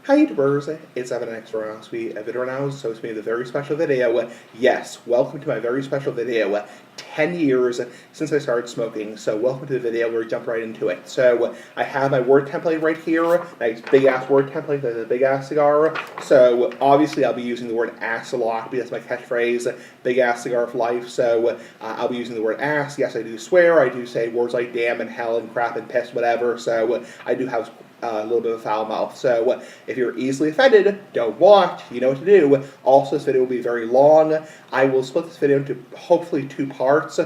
Hi YouTubers, it's Evan X Aronofsky, a video now, so it's made a very special video. Yes, welcome to my very special video. 10 years since I started smoking, so welcome to the video. We're jump right into it. So I have my word template right here, nice big ass word template, that's a big ass cigar. So obviously I'll be using the word ass a lot because that's my catchphrase, big ass cigar for life. So I'll be using the word ass. Yes, I do swear, I do say words like damn and hell and crap and piss, whatever. So I do have a little bit of a foul mouth. So if you're easily offended, don't watch. You know what to do. Also, this video will be very long. I will split this video into hopefully 2 parts,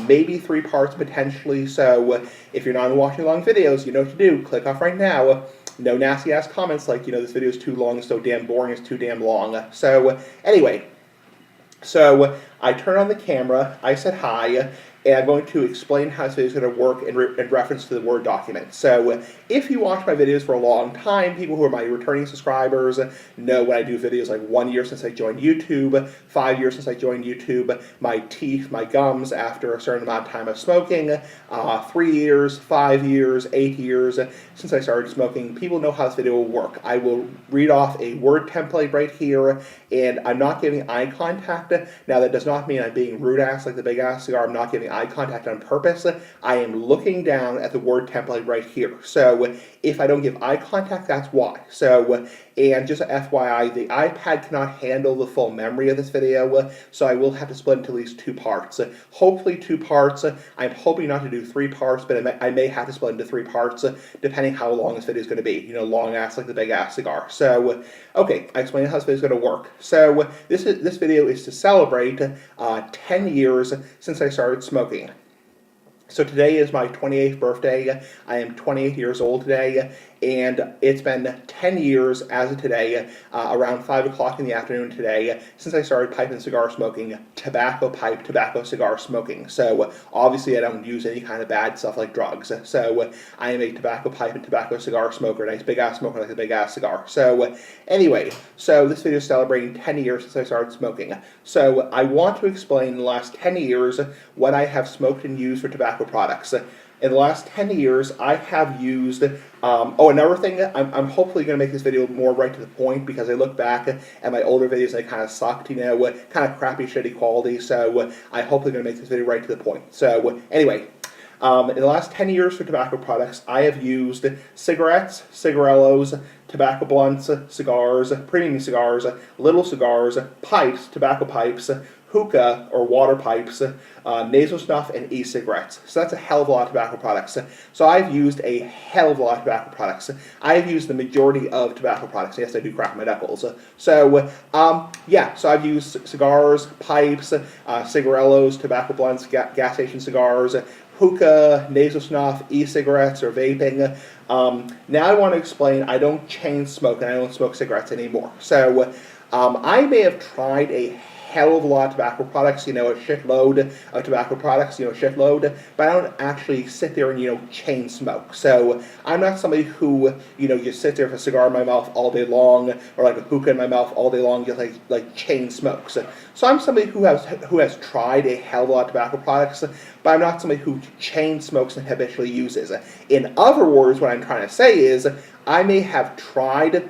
maybe 3 parts potentially. So if you're not watching long videos, you know what to do. Click off right now. No nasty ass comments like, this video is too long, it's so damn boring, it's too damn long. So anyway, so I turned on the camera, I said hi, and I'm going to explain how this video is going to work in reference to the Word document. So if you watch my videos for a long time, people who are my returning subscribers know when I do videos like 1 year since I joined YouTube, 5 years since I joined YouTube, my teeth, my gums after a certain amount of time of smoking, 3 years, 5 years, 8 years since I started smoking. People know how this video will work. I will read off a Word template right here, and I'm not giving eye contact. Now that does not mean I'm being rude ass like the big ass cigar. I'm not giving eye contact on purpose. I am looking down at the Word template right here. So if I don't give eye contact, that's why. So, and just FYI, the iPad cannot handle the full memory of this video, so I will have to split into at least 2 parts. Hopefully 2 parts. I'm hoping not to do 3 parts, but I may have to split into 3 parts, depending how long this video is going to be. Long ass like the big ass cigar. So, okay, I explained how this video is going to work. So, this video is to celebrate 10 years since I started smoking. So today is my 28th birthday. I am 28 years old today, and it's been 10 years as of today, around 5 o'clock in the afternoon today, since I started pipe and cigar smoking, tobacco pipe, tobacco cigar smoking. So obviously I don't use any kind of bad stuff like drugs. So I am a tobacco pipe and tobacco cigar smoker, nice big ass smoker like a big ass cigar. So anyway, so this video is celebrating 10 years since I started smoking. So I want to explain in the last 10 years what I have smoked and used for tobacco products. In the last 10 years, I have used, another thing, I'm hopefully going to make this video more right to the point because I look back at my older videos and they kind of sucked, kind of crappy, shitty quality, so I'm hopefully going to make this video right to the point. So, anyway, in the last 10 years for tobacco products, I have used cigarettes, cigarillos, tobacco blunts, cigars, premium cigars, little cigars, pipes, tobacco pipes, hookah or water pipes, nasal snuff, and e-cigarettes. So that's a hell of a lot of tobacco products. So I've used a hell of a lot of tobacco products. I've used the majority of tobacco products. Yes, I do crack my knuckles. So, yeah, so I've used cigars, pipes, cigarillos, tobacco blunts, gas station cigars, hookah, nasal snuff, e-cigarettes, or vaping. Now I want to explain, I don't chain smoke and I don't smoke cigarettes anymore. So I may have tried a hell of a lot of tobacco products, a shitload of tobacco products, shitload, but I don't actually sit there and, chain smoke. So I'm not somebody who, just sits there with a cigar in my mouth all day long, or like a hookah in my mouth all day long, just like chain smokes. So I'm somebody who has tried a hell of a lot of tobacco products, but I'm not somebody who chain smokes and habitually uses. In other words, what I'm trying to say is, I may have tried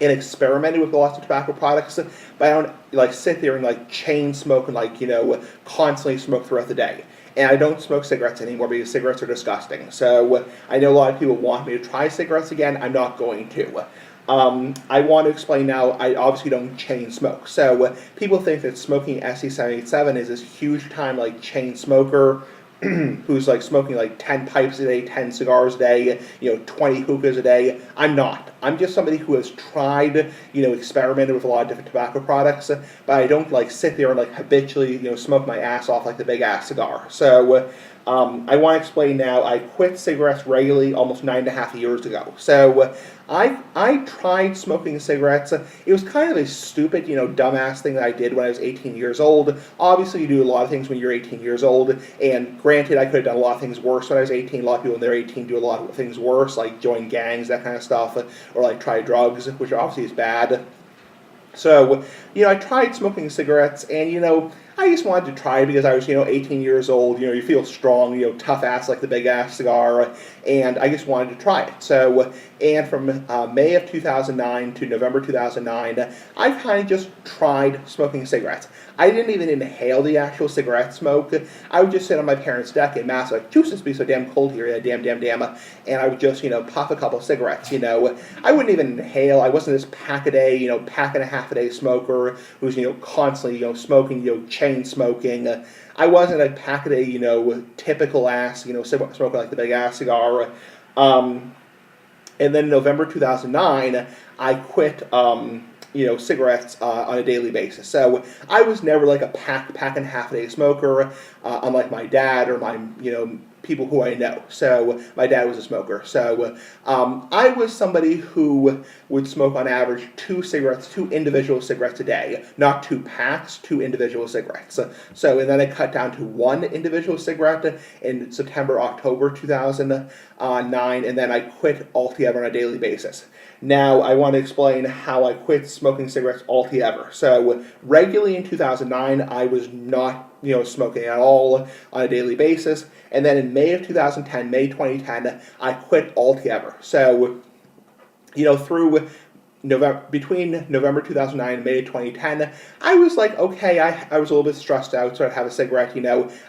and experimented with lots of tobacco products, but I don't sit there and chain smoke and constantly smoke throughout the day. And I don't smoke cigarettes anymore because cigarettes are disgusting. So I know a lot of people want me to try cigarettes again. I'm not going to. I want to explain now, I obviously don't chain smoke. So people think that smoking SE787 is this huge time chain smoker who's smoking 10 pipes a day, 10 cigars a day, 20 hookahs a day. I'm not. I'm just somebody who has tried, experimented with a lot of different tobacco products, but I don't sit there and habitually, smoke my ass off like the big ass cigar. So I want to explain now, I quit cigarettes regularly almost 9.5 years ago. So I tried smoking cigarettes. It was kind of a stupid, dumbass thing that I did when I was 18 years old. Obviously, you do a lot of things when you're 18 years old, and granted, I could have done a lot of things worse when I was 18. A lot of people when they're 18 do a lot of things worse, like join gangs, that kind of stuff, or try drugs, which obviously is bad. So, I tried smoking cigarettes, and, I just wanted to try it because I was, 18 years old. You feel strong, tough ass like the Big Ass cigar, and I just wanted to try it. So, and from May of 2009 to November 2009, I kind of just tried smoking cigarettes. I didn't even inhale the actual cigarette smoke. I would just sit on my parents' deck in Mass, like, "Juice, be so damn cold here, yeah, damn," and I would just, puff a couple of cigarettes. I wouldn't even inhale. I wasn't this pack a day, pack and a half a day smoker who's, constantly, smoking, chain smoking. I wasn't a pack a day, typical ass, smoker like the Big Ass cigar. And then in November 2009, I quit, cigarettes on a daily basis. So I was never like a pack and a half a day smoker, unlike my dad or my, people who I know. So my dad was a smoker. So I was somebody who would smoke on average two individual cigarettes a day, not 2 packs, 2 individual cigarettes. So and then I cut down to 1 individual cigarette in September, October 2009, and then I quit altogether on a daily basis. Now, I want to explain how I quit smoking cigarettes altogether. So, regularly in 2009, I was not, smoking at all on a daily basis. And then in May of 2010, May 2010, I quit altogether. So, through between November 2009 and May 2010, I was like, okay, I was a little bit stressed out, so I'd have a cigarette,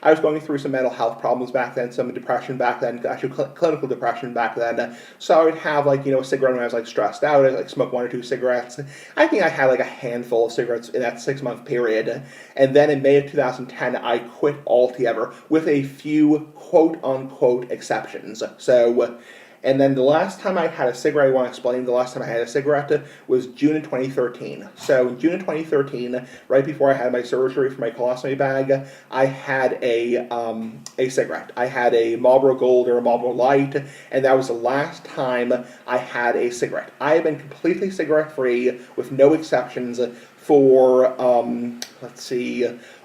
I was going through some mental health problems back then, some depression back then, actually clinical depression back then, so I would have, a cigarette when I was, stressed out. I'd, smoke 1 or 2 cigarettes. I think I had, a handful of cigarettes in that 6-month period, and then in May of 2010, I quit altogether, with a few quote-unquote exceptions. So, and then the last time I had a cigarette, I want to explain, the last time I had a cigarette was June of 2013. So in June of 2013, right before I had my surgery for my colostomy bag, I had a cigarette. I had a Marlboro Gold or a Marlboro Light, and that was the last time I had a cigarette. I have been completely cigarette-free with no exceptions for,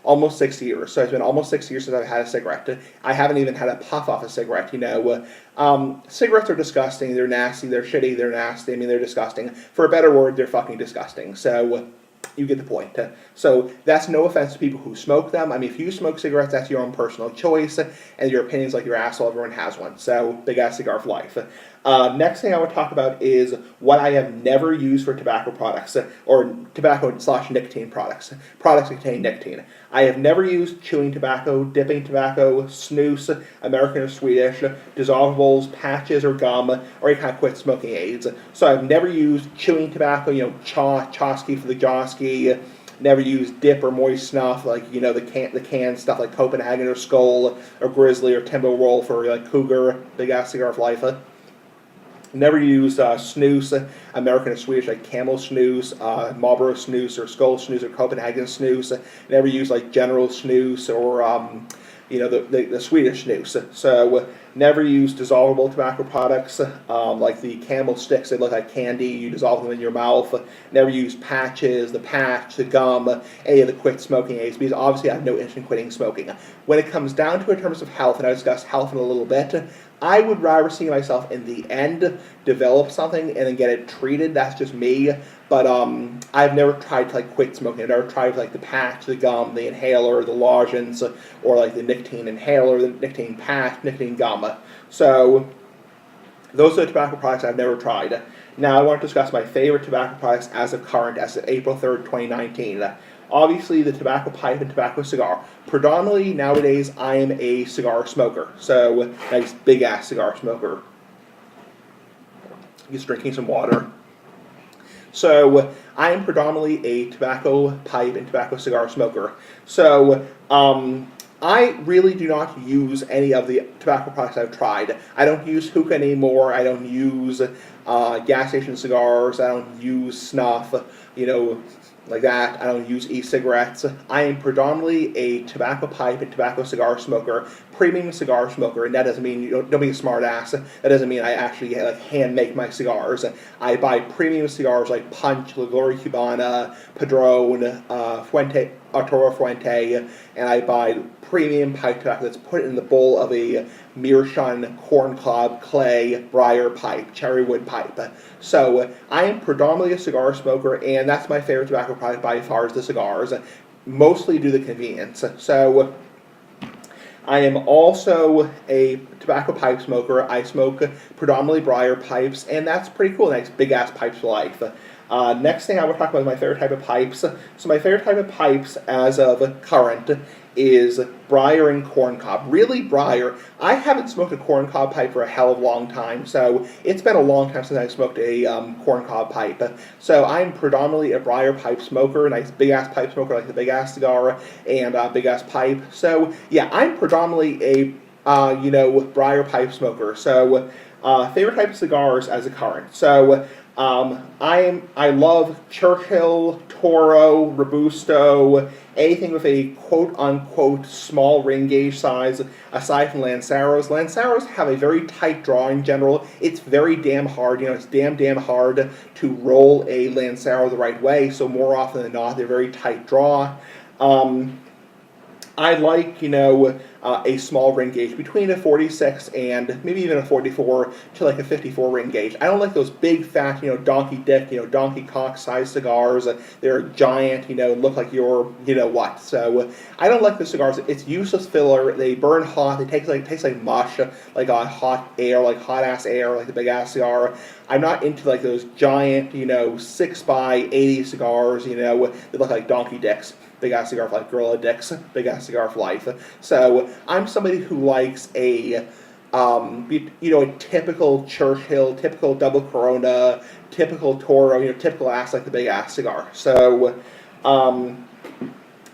almost 6 years. So it's been almost 6 years since I've had a cigarette. I haven't even had a puff off a cigarette, Cigarettes are disgusting, they're nasty, they're shitty, they're nasty, they're disgusting. For a better word, they're fucking disgusting. So, you get the point. So, that's no offense to people who smoke them. If you smoke cigarettes, that's your own personal choice, and your opinion's like your asshole, everyone has one. So, Big Ass Cigar for life. Next thing I want to talk about is what I have never used for tobacco products, or tobacco/nicotine products that contain nicotine. I have never used chewing tobacco, dipping tobacco, snus, American or Swedish, dissolvables, patches, or gum, or any kind of quit smoking aids. So I've never used chewing tobacco, Chosky for the Josky. Never used dip or moist snuff, the canned stuff like Copenhagen or Skoal or Grizzly or Timbo Roll for Cougar, Big Ass Cigar for life. Never used snus, American or Swedish, Camel snus, Marlboro snus, or Skoal snus, or Copenhagen snus. Never used General snus or the Swedish snus. So never used dissolvable tobacco products like the Camel sticks. They look like candy. You dissolve them in your mouth. Never used patches, the patch, the gum, any of the quit smoking aids, because obviously I have no interest in quitting smoking. When it comes down to it in terms of health, and I'll discuss health in a little bit, I would rather see myself in the end develop something and then get it treated. That's just me. But I've never tried to quit smoking. I've never tried the patch, the gum, the inhaler, the lozenges, or the nicotine inhaler, the nicotine patch, nicotine gum. So those are the tobacco products I've never tried. Now I want to discuss my favorite tobacco products as of current, as of April 3rd, 2019. Obviously, the tobacco pipe and tobacco cigar. Predominantly, nowadays, I am a cigar smoker. So, nice big-ass cigar smoker. Just drinking some water. So, I am predominantly a tobacco pipe and tobacco cigar smoker. So, I really do not use any of the tobacco products I've tried. I don't use hookah anymore. I don't use gas station cigars. I don't use snuff, like that. I don't use e-cigarettes. I am predominantly a tobacco pipe and tobacco cigar smoker, premium cigar smoker, and that doesn't mean, don't be a smart ass. That doesn't mean I actually hand make my cigars. I buy premium cigars like Punch, La Gloria Cubana, Padron, Fuente, Arturo Fuente, and I buy premium pipe tobacco that's put in the bowl of a Meerschaum, Corn Cob, Clay, Briar pipe, cherry wood pipe. So I am predominantly a cigar smoker, and that's my favorite tobacco product by far is the cigars. mostly due to convenience. So I am also a tobacco pipe smoker. I smoke predominantly briar pipes, and that's pretty cool. Nice big ass pipes for life. Next thing I want to talk about is my favorite type of pipes. So my favorite type of pipes, as of current, is briar and corncob. Really briar. I haven't smoked a corncob pipe for a hell of a long time, so it's been a long time since I smoked a corncob pipe. So I'm predominantly a briar pipe smoker, a nice big ass pipe smoker like the big ass cigar and big ass pipe. So yeah, I'm predominantly a briar pipe smoker. So favorite type of cigars as a current. So I love Churchill, Toro, Robusto, anything with a quote-unquote small ring gauge size, aside from Lanceros. Lanceros have a very tight draw in general. It's very damn hard, it's damn hard to roll a Lancero the right way, so more often than not, they're very tight draw. I like, a small ring gauge between a 46 and maybe even a 44 to like a 54 ring gauge. I don't like those big fat, donkey dick, donkey cock size cigars. They're giant, look like you're, what. So I don't like the cigars. It's useless filler. They burn hot. They taste like mush, like hot air, like hot ass air, like the big ass cigar. I'm not into like those giant, 6x80 cigars, that look like donkey dicks. Big ass cigar for life, Gorilla Dicks, big ass cigar for life. So I'm somebody who likes a typical Churchill, typical double Corona, typical Toro, typical ass like the big ass cigar. So I'm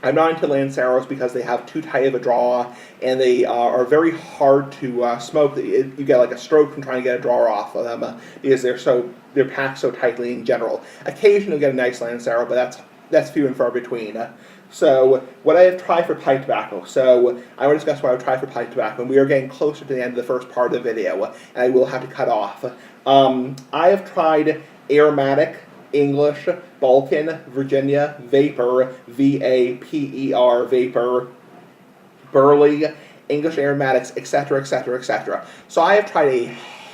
not into Lanceros because they have too tight of a draw and they are very hard to smoke. You get like a stroke from trying to get a draw off of them because they're packed so tightly in general. Occasionally you'll get a nice Lancero, but that's few and far between. So what I have tried for pipe tobacco. So I want to discuss what I've tried for pipe tobacco, and we are getting closer to the end of the first part of the video, and I will have to cut off. I have tried Aromatic, English, Balkan, Virginia, Vapor, V-A-P-E-R, Vapor, Burley, English Aromatics, etc., etc., etc. So I have tried a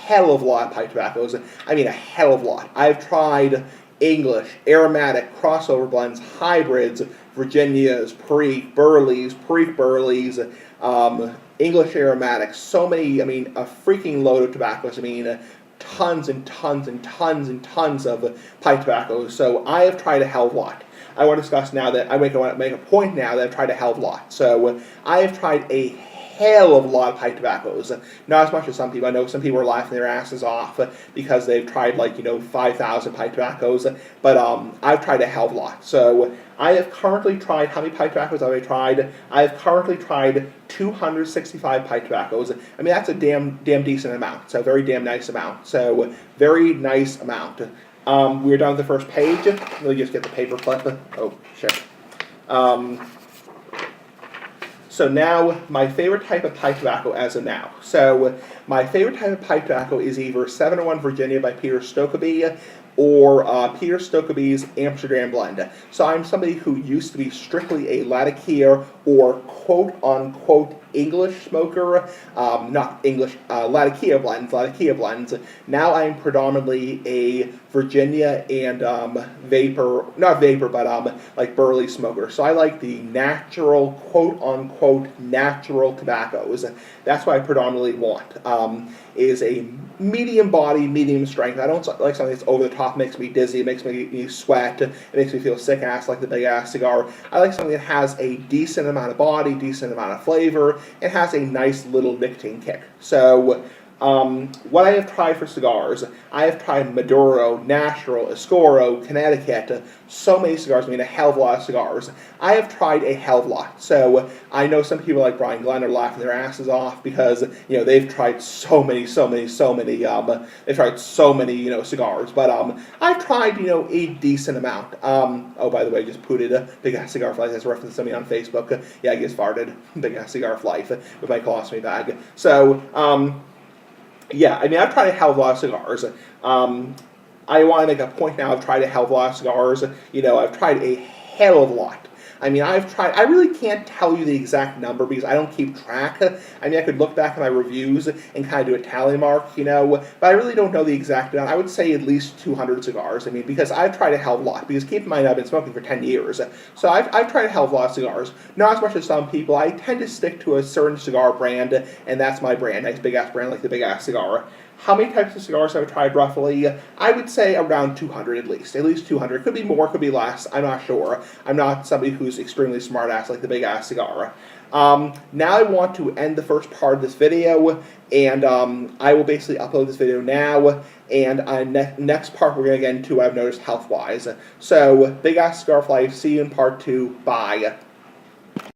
hell of a lot of pipe tobaccos. I mean a hell of a lot. I've tried English, aromatic, crossover blends, hybrids, Virginias, Perique, Burleys, English aromatics, so many, a freaking load of tobaccos, tons and tons and tons and tons of pipe tobaccos, so I have tried a hell of a lot. I want to discuss now that, I want to make a point now that I've tried a hell of a lot. So I have tried a hell of a lot of pipe tobaccos. Not as much as some people. I know some people are laughing their asses off because they've tried 5,000 pipe tobaccos, but I've tried a hell of a lot. So I have currently tried, how many pipe tobaccos have I tried? I have currently tried 265 pipe tobaccos. That's a damn decent amount. So a very damn nice amount. So very nice amount. We're done with the first page. Let me just get the paper clip. Oh, shit. So now, my favorite type of pipe tobacco as of now. So my favorite type of pipe tobacco is either 701 Virginia by Peter Stokkebye or Peter Stokkeby's Amsterdam blend. So I'm somebody who used to be strictly a Latakia or quote-unquote English smoker, not English, Latakia blends. Now I'm predominantly a Virginia and like Burley smoker. So I like the natural, quote-unquote, natural tobaccos. That's what I predominantly want, is a medium body, medium strength. I don't like something that's over the top, makes me dizzy, it makes me sweat, it makes me feel sick ass like the big ass cigar. I like something that has a decent amount of body, decent amount of flavor, and has a nice little nicotine kick. So what I have tried for cigars, I have tried Maduro, Natural, Escoro, Connecticut, so many cigars, a hell of a lot of cigars. I have tried a hell of a lot. So I know some people like Brian Glenn are laughing their asses off because, they've tried so many, they've tried so many, cigars. But I've tried, a decent amount. Oh, by the way, just pooted Big Ass Cigar for Life. That's a reference to me on Facebook. Yeah, I just farted. Big Ass Cigar for Life with my colostomy bag. So, yeah, I've tried a hell of a lot of cigars. I want to make a point now. I've tried a hell of a lot of cigars. I've tried a hell of a lot. I mean, I've tried, I really can't tell you the exact number because I don't keep track. I mean, I could look back at my reviews and kind of do a tally mark, but I really don't know the exact amount. I would say at least 200 cigars. I mean, because I've tried a hell of a lot. Because keep in mind, I've been smoking for 10 years. So I've tried a hell of a lot of cigars. Not as much as some people. I tend to stick to a certain cigar brand, and that's my brand. Nice big ass brand like the Big Ass Cigar. How many types of cigars have I tried roughly? I would say around 200 at least. At least 200. Could be more, could be less. I'm not sure. I'm not somebody who's extremely smart ass like the Big Ass Cigar. Now I want to end the first part of this video, and I will basically upload this video now, and next part we're going to get into what I've noticed health-wise. So, Big Ass Cigar for Life, see you in part 2, bye.